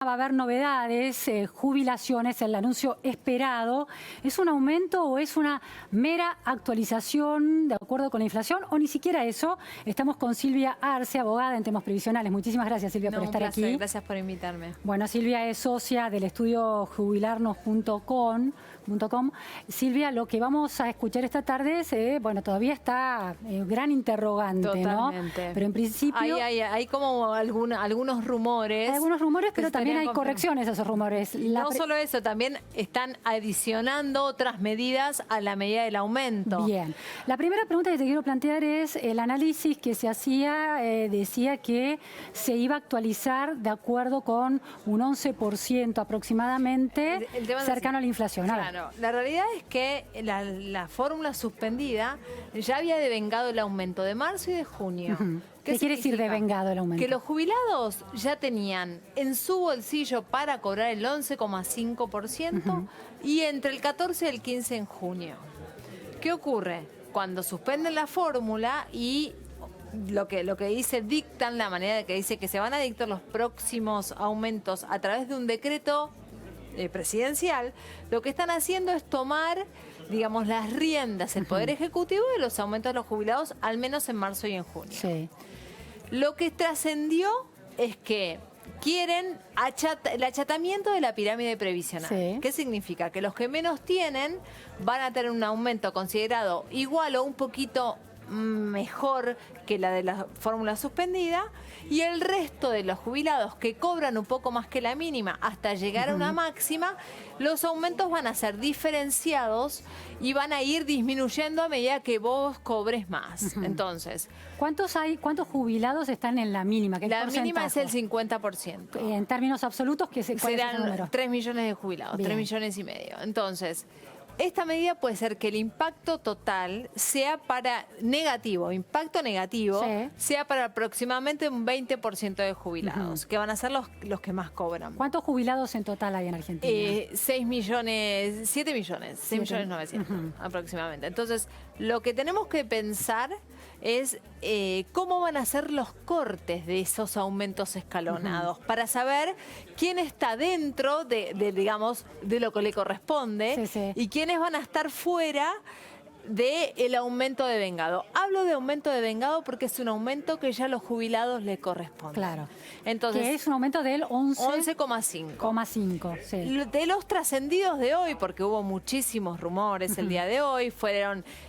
Va a haber novedades, jubilaciones, el anuncio esperado. ¿Es un aumento o es una mera actualización de acuerdo con la inflación? O ni siquiera eso. Estamos con Silvia Arce, abogada en temas previsionales. Muchísimas gracias, Silvia, por estar aquí. Gracias por invitarme. Bueno, Silvia es socia del estudio jubilarnos.com. Silvia, lo que vamos a escuchar esta tarde es, bueno, todavía está gran interrogante, Totalmente. ¿no? Pero en principio... Hay como algunos rumores. Hay algunos rumores, pero también hay correcciones a esos rumores. No solo eso, también están adicionando otras medidas a la medida del aumento. Bien. La primera pregunta que te quiero plantear es el análisis que se hacía, decía que se iba a actualizar de acuerdo con un 11% aproximadamente, cercano a la inflación. Claro, la realidad es que la fórmula suspendida ya había devengado el aumento de marzo y de junio. ¿Qué quiere decir devengado el aumento? Que los jubilados ya tenían en su bolsillo para cobrar el 11,5% y entre el 14 y el 15 en junio. ¿Qué ocurre? Cuando suspenden la fórmula y lo que dice, dictan la manera de que dice que se van a dictar los próximos aumentos a través de un decreto presidencial, lo que están haciendo es tomar, digamos, las riendas, el Poder Ejecutivo de los aumentos de los jubilados, al menos en marzo y en junio. Sí. Lo que trascendió es que quieren el achatamiento de la pirámide previsional. Sí. ¿Qué significa? Que los que menos tienen van a tener un aumento considerado igual o un poquito mejor que la de la fórmula suspendida, y el resto de los jubilados que cobran un poco más que la mínima hasta llegar a una máxima, los aumentos van a ser diferenciados y van a ir disminuyendo a medida que vos cobres más. Entonces, ¿cuántos jubilados están en la mínima? La mínima es el 50%. En términos absolutos, ¿cuál es ese número? Serán 3 millones de jubilados, Bien. 3 millones y medio. Entonces, esta medida puede ser que el impacto total sea impacto negativo, sí, sea para aproximadamente un 20% de jubilados, que van a ser los que más cobran. ¿Cuántos jubilados en total hay en Argentina? 7 millones 900 aproximadamente. Entonces, lo que tenemos que pensar es cómo van a ser los cortes de esos aumentos escalonados para saber quién está dentro digamos, de lo que le corresponde y quiénes van a estar fuera del aumento de vengado. Hablo de aumento de vengado porque es un aumento que ya a los jubilados les corresponde. Claro. Entonces, que es un aumento del 11,5. Sí. De los trascendidos de hoy, porque hubo muchísimos rumores el día de hoy,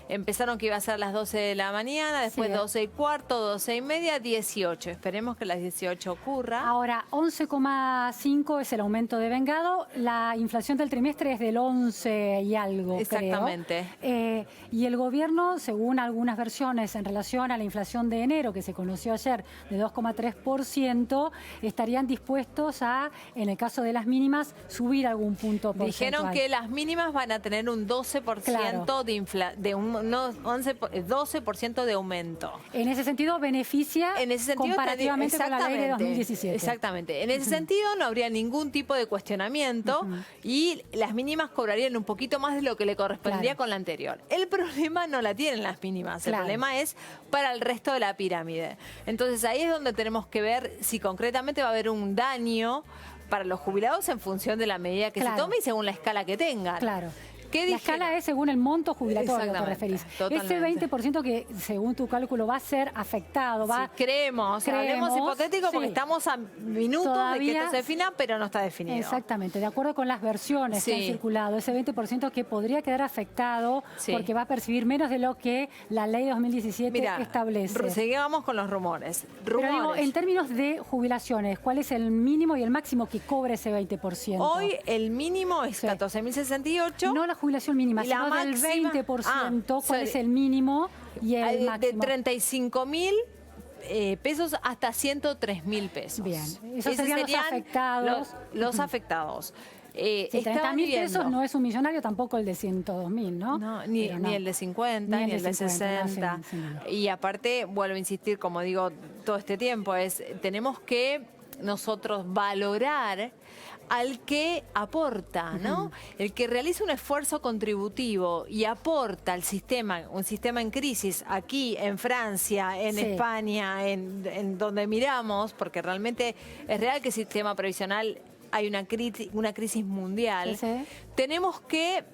empezaron que iba a ser a las 12 de la mañana, después 12 y cuarto, 12 y media, 18. Esperemos que a las 18 ocurra. Ahora, 11,5 es el aumento de vengado. La inflación del trimestre es del 11 y algo, Exactamente. Creo. Y el gobierno, según algunas versiones en relación a la inflación de enero, que se conoció ayer, de 2,3%, estarían dispuestos a, en el caso de las mínimas, subir algún punto porcentual. Dijeron que las mínimas van a tener un 12% claro, 12% de aumento. En ese sentido, beneficia comparativamente con la ley de 2017. Exactamente. En ese sentido, no habría ningún tipo de cuestionamiento y las mínimas cobrarían un poquito más de lo que le correspondería con la anterior. El problema no la tienen las mínimas, el problema es para el resto de la pirámide. Entonces ahí es donde tenemos que ver si concretamente va a haber un daño para los jubilados en función de la medida que se tome y según la escala que tengan. Claro. La escala es según el monto jubilatorio, te referís. Ese 20% que, según tu cálculo, va a ser afectado. Creemos, hablemos hipotético porque estamos a minutos de que esto se defina, pero no está definido. Exactamente, de acuerdo con las versiones que han circulado, ese 20% que podría quedar afectado porque va a percibir menos de lo que la ley de 2017 establece. Seguimos con los rumores. Pero digo, en términos de jubilaciones, ¿cuál es el mínimo y el máximo que cobra ese 20%? Hoy el mínimo es 14.068. No la jubilación mínima, sino del 20%, ¿cuál es el mínimo y el máximo? De 35.000 pesos hasta 103.000 pesos. Bien, esos serían los afectados. Los afectados. 30.000 pesos no es un millonario, tampoco el de 102.000, ¿no? No, ni el de 50, ni el de 60. Y aparte, vuelvo a insistir, como digo todo este tiempo, tenemos que nosotros valorar al que aporta, ¿no? El que realiza un esfuerzo contributivo y aporta al sistema, un sistema en crisis, aquí en Francia, en España, en donde miramos, porque realmente es real que el sistema previsional hay una crisis mundial, Sí, sí. tenemos que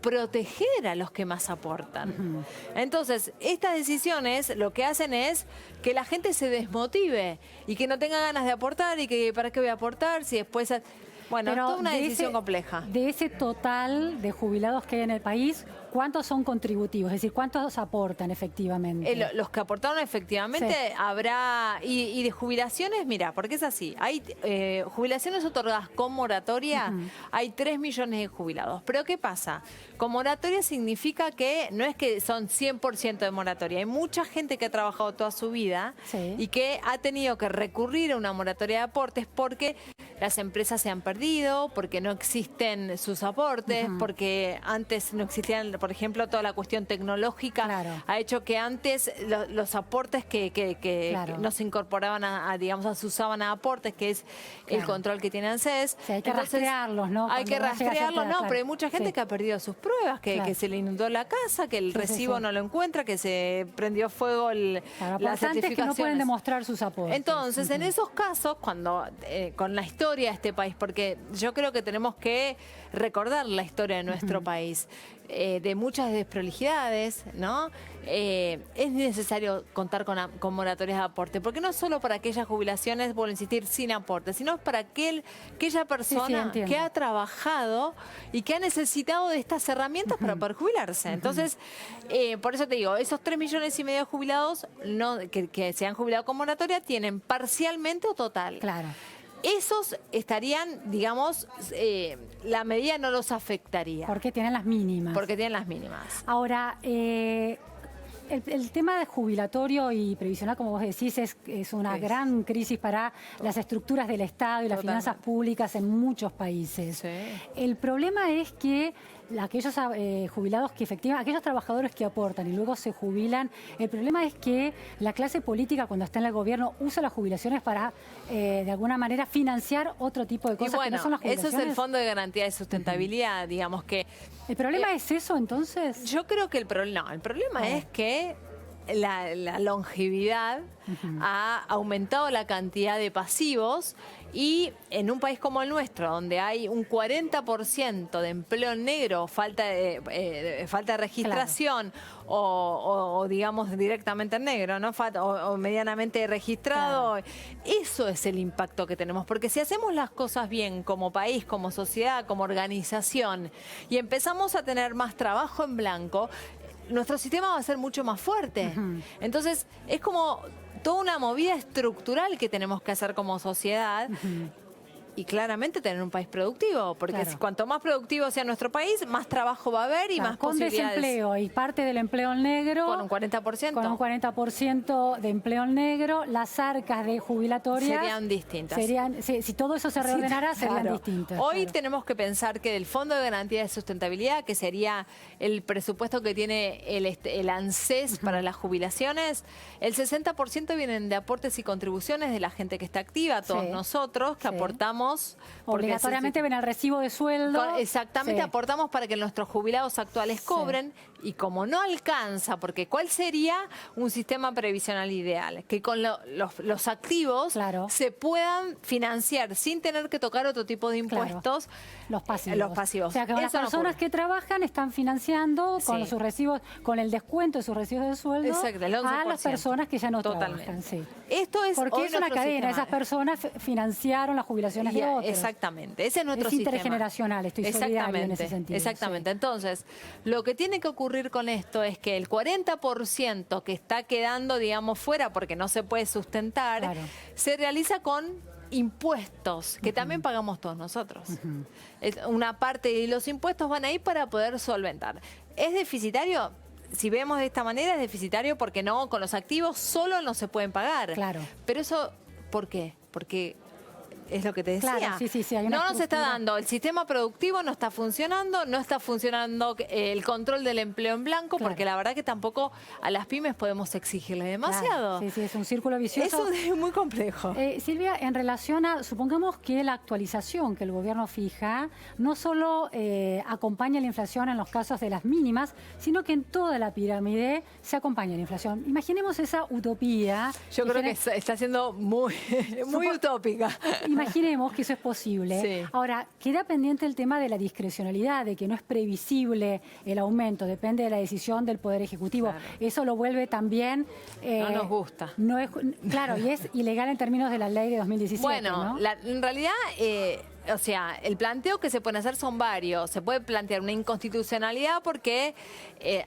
proteger a los que más aportan. Entonces, estas decisiones lo que hacen es que la gente se desmotive y que no tenga ganas de aportar y que ¿para qué voy a aportar? Si después... Bueno, Pero es toda una de decisión ese- compleja. De ese total de jubilados que hay en el país, ¿cuántos son contributivos? Es decir, ¿cuántos aportan efectivamente? Los que aportaron efectivamente Sí. habrá... Y de jubilaciones, mira, porque es así. Hay jubilaciones otorgadas con moratoria, hay 3 millones de jubilados. Pero ¿qué pasa? Con moratoria significa que no es que son 100% de moratoria. Hay mucha gente que ha trabajado toda su vida Sí. y que ha tenido que recurrir a una moratoria de aportes porque las empresas se han perdido, porque no existen sus aportes, porque antes no existían, por ejemplo, toda la cuestión tecnológica Claro. ha hecho que antes los aportes que Claro. no se incorporaban digamos, se usaban a aportes, que es el Claro. control que tiene ANSES. Sí, hay que rastrearlos, ¿no? Hay Cuando que no llega a cierta rastrearlos, edad, no, claro. pero hay mucha gente Sí. que ha perdido sus pruebas, que Claro. se le inundó la casa, que el Sí, sí, recibo sí. no lo encuentra, que se prendió fuego Claro, las aportantes que no pueden certificaciones. demostrar sus aportes. Entonces, en esos casos, cuando con la historia de este país, porque yo creo que tenemos que recordar la historia de nuestro país, de muchas desprolijidades, ¿no? Es necesario contar con moratorias de aporte, porque no solo para aquellas jubilaciones, vuelvo a insistir, sin aporte, sino para aquella persona entiendo. que ha trabajado y que ha necesitado de estas herramientas para poder jubilarse. Entonces, por eso te digo, esos 3,5 millones de jubilados que se han jubilado con moratoria tienen parcialmente o total. Claro. Esos estarían, digamos, la medida no los afectaría, Porque tienen las mínimas. porque tienen las mínimas. Ahora, el tema de jubilatorio y previsional, como vos decís, es una Sí. gran crisis para las estructuras del Estado y las Totalmente. finanzas públicas en muchos países. Sí. El problema es que aquellos jubilados que efectivamente, aquellos trabajadores que aportan y luego se jubilan, el problema es que la clase política cuando está en el gobierno usa las jubilaciones para de alguna manera financiar otro tipo de Y cosas que bueno, no son las eso jubilaciones. es el Fondo de Garantía de Sustentabilidad, digamos que... ¿El problema es eso entonces? Yo creo que el problema es que la longevidad ha aumentado la cantidad de pasivos y en un país como el nuestro, donde hay un 40% de empleo negro, falta de registración o digamos directamente en negro, ¿no? O medianamente registrado, eso es el impacto que tenemos, porque si hacemos las cosas bien como país, como sociedad, como organización y empezamos a tener más trabajo en blanco, nuestro sistema va a ser mucho más fuerte. Entonces, es como toda una movida estructural que tenemos que hacer como sociedad. Y claramente tener un país productivo, porque Claro. cuanto más productivo sea nuestro país, más trabajo va a haber y Claro, más con posibilidades. desempleo y parte del empleo en negro. Con un 40%. Con un 40% de empleo en negro, las arcas de jubilatorias Serían distintas. Si todo eso se reordenara, serían Claro. distintas. Hoy claro. tenemos que pensar que del Fondo de Garantía de Sustentabilidad, que sería el presupuesto que tiene el ANSES para las jubilaciones, el 60% vienen de aportes y contribuciones de la gente que está activa, todos Sí. nosotros que Sí. aportamos. porque Obligatoriamente ven el recibo de sueldo. Exactamente, Sí. aportamos para que nuestros jubilados actuales cobren y como no alcanza, porque ¿cuál sería un sistema previsional ideal? Que con los activos Claro. se puedan financiar sin tener que tocar otro tipo de Claro. impuestos. Los pasivos. Los pasivos. O sea, que las Eso no personas ocurre. que trabajan están financiando con Sí. sus recibos, con el descuento de sus recibos de sueldo Exacto, el 11%. a las personas que ya no Totalmente. trabajan. Sí. Esto es Porque hoy es una nuestro cadena, sistema. esas personas financiaron las jubilaciones de otros. Exactamente, ese es nuestro Es sistema. intergeneracional, estoy solidario en ese sentido. Exactamente. Entonces, lo que tiene que ocurrir con esto es que el 40% que está quedando, digamos, fuera porque no se puede sustentar, Claro. se realiza con impuestos que también pagamos todos nosotros. Es una parte de los impuestos van ahí para poder solventar. ¿Es deficitario? Si vemos de esta manera, es deficitario porque no, con los activos solo no se pueden pagar. Claro. Pero eso, ¿por qué? Porque es lo que te decía. Claro, sí, hay una no nos está estructura. dando, el sistema productivo no está funcionando el control del empleo en blanco, Claro. porque la verdad que tampoco a las pymes podemos exigirle demasiado. Claro. Sí, es un círculo vicioso. Eso es muy complejo. Silvia, en relación a, supongamos que la actualización que el gobierno fija no solo acompaña la inflación en los casos de las mínimas, sino que en toda la pirámide se acompaña la inflación. Imaginemos esa utopía. Yo creo que está siendo muy utópica. imaginemos que eso es posible. Sí. Ahora, queda pendiente el tema de la discrecionalidad, de que no es previsible el aumento, depende de la decisión del Poder Ejecutivo. Claro. Eso lo vuelve también... No nos gusta. No es, claro, y es ilegal en términos de la ley de 2017, Bueno, ¿no? en realidad, o sea, el planteo que se pueden hacer son varios. Se puede plantear una inconstitucionalidad porque,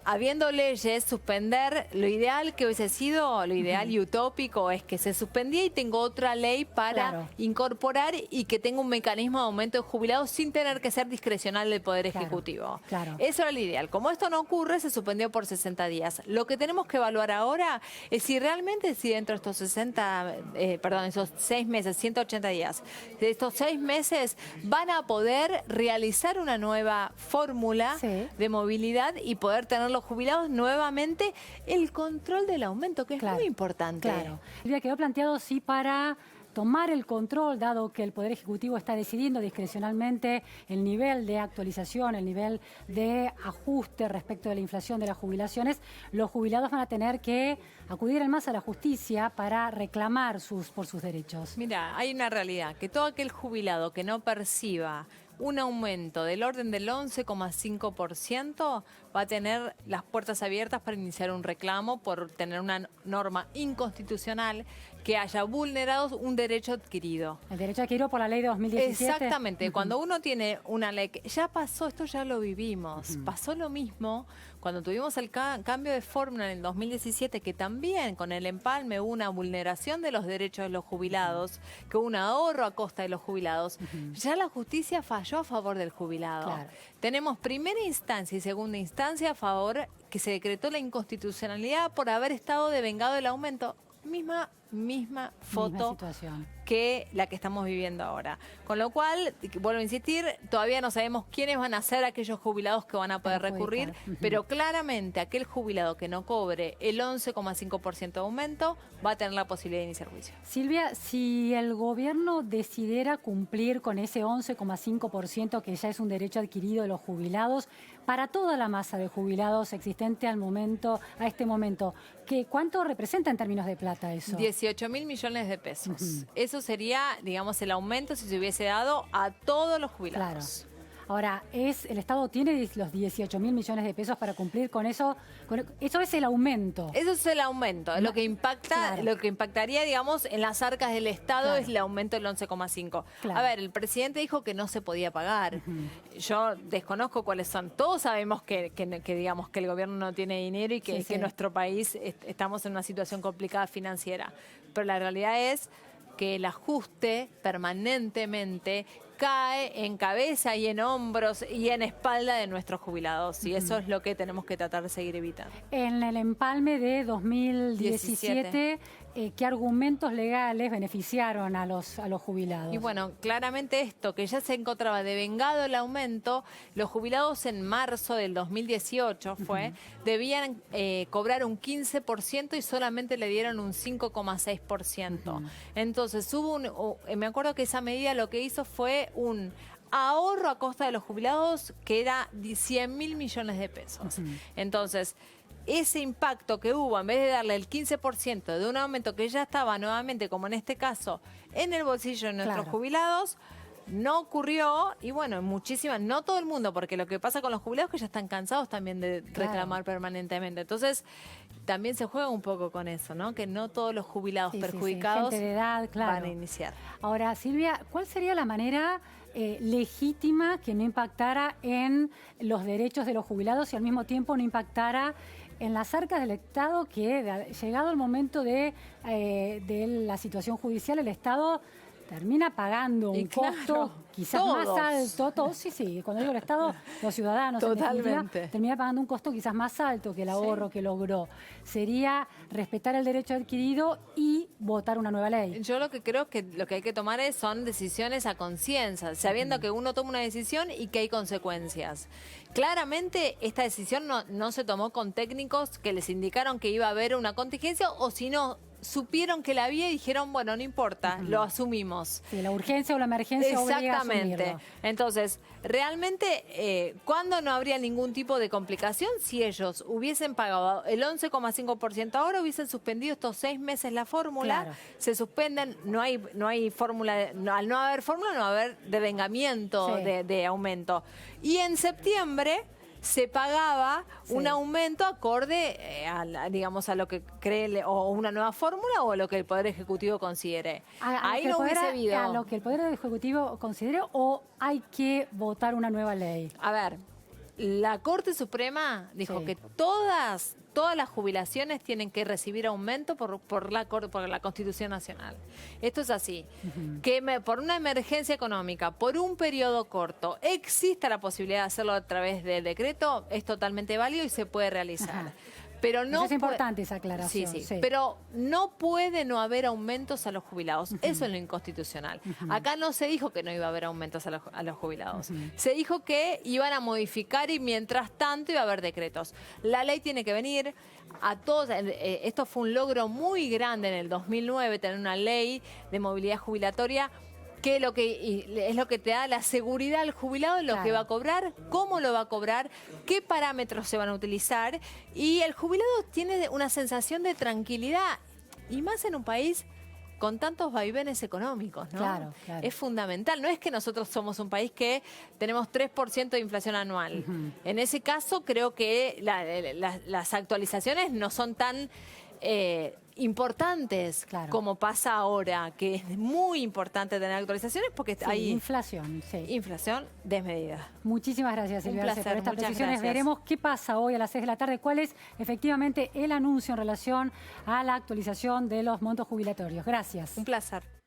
habiendo leyes, suspender, lo ideal que hubiese sido, lo ideal y utópico es que se suspendía y tengo otra ley para Claro. incorporar y que tenga un mecanismo de aumento de jubilados sin tener que ser discrecional del Poder Claro, Ejecutivo. claro. Eso era lo ideal. Como esto no ocurre, se suspendió por 60 días. Lo que tenemos que evaluar ahora es si realmente, si dentro de estos esos 6 meses, 180 días, de estos 6 meses van a poder realizar una nueva fórmula Sí. de movilidad y poder tener los jubilados nuevamente el control del aumento, que es Claro, muy importante. Claro. Silvia, quedó planteado sí para tomar el control, dado que el Poder Ejecutivo está decidiendo discrecionalmente el nivel de actualización, el nivel de ajuste respecto de la inflación de las jubilaciones, los jubilados van a tener que acudir más a la justicia para reclamar por sus derechos. Mira, hay una realidad, que todo aquel jubilado que no perciba un aumento del orden del 11,5% va a tener las puertas abiertas para iniciar un reclamo por tener una norma inconstitucional que haya vulnerado un derecho adquirido. El derecho adquirido por la ley de 2017. Exactamente, cuando uno tiene una ley que ya pasó, esto ya lo vivimos, pasó lo mismo cuando tuvimos el cambio de fórmula en el 2017, que también con el empalme hubo una vulneración de los derechos de los jubilados, que hubo un ahorro a costa de los jubilados, ya la justicia falló a favor del jubilado. Claro. Tenemos primera instancia y segunda instancia a favor que se decretó la inconstitucionalidad por haber estado devengado el aumento. Misma foto Misma situación. que la que estamos viviendo ahora. Con lo cual, vuelvo a insistir, todavía no sabemos quiénes van a ser aquellos jubilados que van a poder recurrir, Perjudicar. pero claramente aquel jubilado que no cobre el 11,5% de aumento va a tener la posibilidad de iniciar juicio. Silvia, si el gobierno decidiera cumplir con ese 11,5% que ya es un derecho adquirido de los jubilados, para toda la masa de jubilados existente a este momento, ¿cuánto representa en términos de plata eso? 18.000 millones de pesos. Eso sería, digamos, el aumento si se hubiese dado a todos los jubilados. Claro. Ahora, el Estado tiene los 18.000 millones de pesos para cumplir con eso. Eso es el aumento. Eso es el aumento. Lo que impacta, Claro. lo que impactaría, digamos, en las arcas del Estado Claro. es el aumento del 11,5. Claro. A ver, el presidente dijo que no se podía pagar. Yo desconozco cuáles son. Todos sabemos que digamos que el gobierno no tiene dinero y que, Sí, sí. que nuestro país estamos en una situación complicada financiera. Pero la realidad es que el ajuste permanentemente cae en cabeza y en hombros y en espalda de nuestros jubilados. Y eso es lo que tenemos que tratar de seguir evitando. En el empalme de 2017, ¿qué argumentos legales beneficiaron a los jubilados? Y bueno, claramente esto, que ya se encontraba devengado el aumento, los jubilados en marzo del 2018 debían cobrar un 15% y solamente le dieron un 5,6%. Entonces me acuerdo que esa medida lo que hizo fue un ahorro a costa de los jubilados que era de 100.000 millones de pesos. Entonces, ese impacto que hubo, en vez de darle el 15% de un aumento que ya estaba nuevamente, como en este caso, en el bolsillo de nuestros Claro. jubilados, no ocurrió. Y bueno, no todo el mundo, porque lo que pasa con los jubilados es que ya están cansados también de reclamar permanentemente. Entonces, también se juega un poco con eso, ¿no? Que no todos los jubilados Sí, sí, sí. perjudicados Gente de edad, claro. van a iniciar. Ahora, Silvia, ¿cuál sería la manera legítima que no impactara en los derechos de los jubilados y al mismo tiempo no impactara en las arcas del Estado, que llegado el momento de la situación judicial, el Estado termina pagando Y un claro, costo quizás todos. más alto, todos, sí, cuando digo el Estado, los ciudadanos, en definitiva, Totalmente. termina pagando un costo quizás más alto que el ahorro que logró. Sería respetar el derecho adquirido y votar una nueva ley. Yo lo que creo que lo que hay que tomar son decisiones a conciencia, sabiendo que uno toma una decisión y que hay consecuencias. Claramente esta decisión no se tomó con técnicos que les indicaron que iba a haber una contingencia, o si no, supieron que la había y dijeron, bueno, no importa, lo asumimos. Sí, la urgencia o la emergencia obliga a Exactamente. asumirlo. Entonces, realmente, ¿cuándo no habría ningún tipo de complicación? Si ellos hubiesen pagado el 11,5% ahora, hubiesen suspendido estos 6 meses la fórmula, Claro. se suspenden, no hay fórmula, al no haber fórmula no va a haber devengamiento Sí. de aumento. Y en septiembre se pagaba un aumento acorde digamos, a lo que cree o una nueva fórmula o a lo que el Poder Ejecutivo considere. Ahí no hubiese habido. ¿A lo que el Poder Ejecutivo considere o hay que votar una nueva ley? A ver, la Corte Suprema dijo Sí. que todas las jubilaciones tienen que recibir aumento por la Constitución Nacional. Esto es así. Que por una emergencia económica, por un periodo corto, exista la posibilidad de hacerlo a través del decreto, es totalmente válido y se puede realizar. Ajá. Pero no Es importante esa aclaración. Sí. Pero no puede no haber aumentos a los jubilados. Eso es lo inconstitucional. Acá no se dijo que no iba a haber aumentos a los jubilados. Se dijo que iban a modificar y mientras tanto iba a haber decretos. La ley tiene que venir a todos. Esto fue un logro muy grande en el 2009, tener una ley de movilidad jubilatoria que es lo que te da la seguridad al jubilado de lo que va a cobrar, cómo lo va a cobrar, qué parámetros se van a utilizar. Y el jubilado tiene una sensación de tranquilidad, y más en un país con tantos vaivenes económicos, ¿no? Claro. Es fundamental. No es que nosotros somos un país que tenemos 3% de inflación anual. En ese caso, creo que las actualizaciones no son tan importantes como pasa ahora, que es muy importante tener actualizaciones porque hay inflación, inflación desmedida. Muchísimas gracias, Silvia, placer, por estas muchas precisiones. gracias. Veremos qué pasa hoy a las 6 de la tarde, cuál es efectivamente el anuncio en relación a la actualización de los montos jubilatorios. Gracias. Un placer.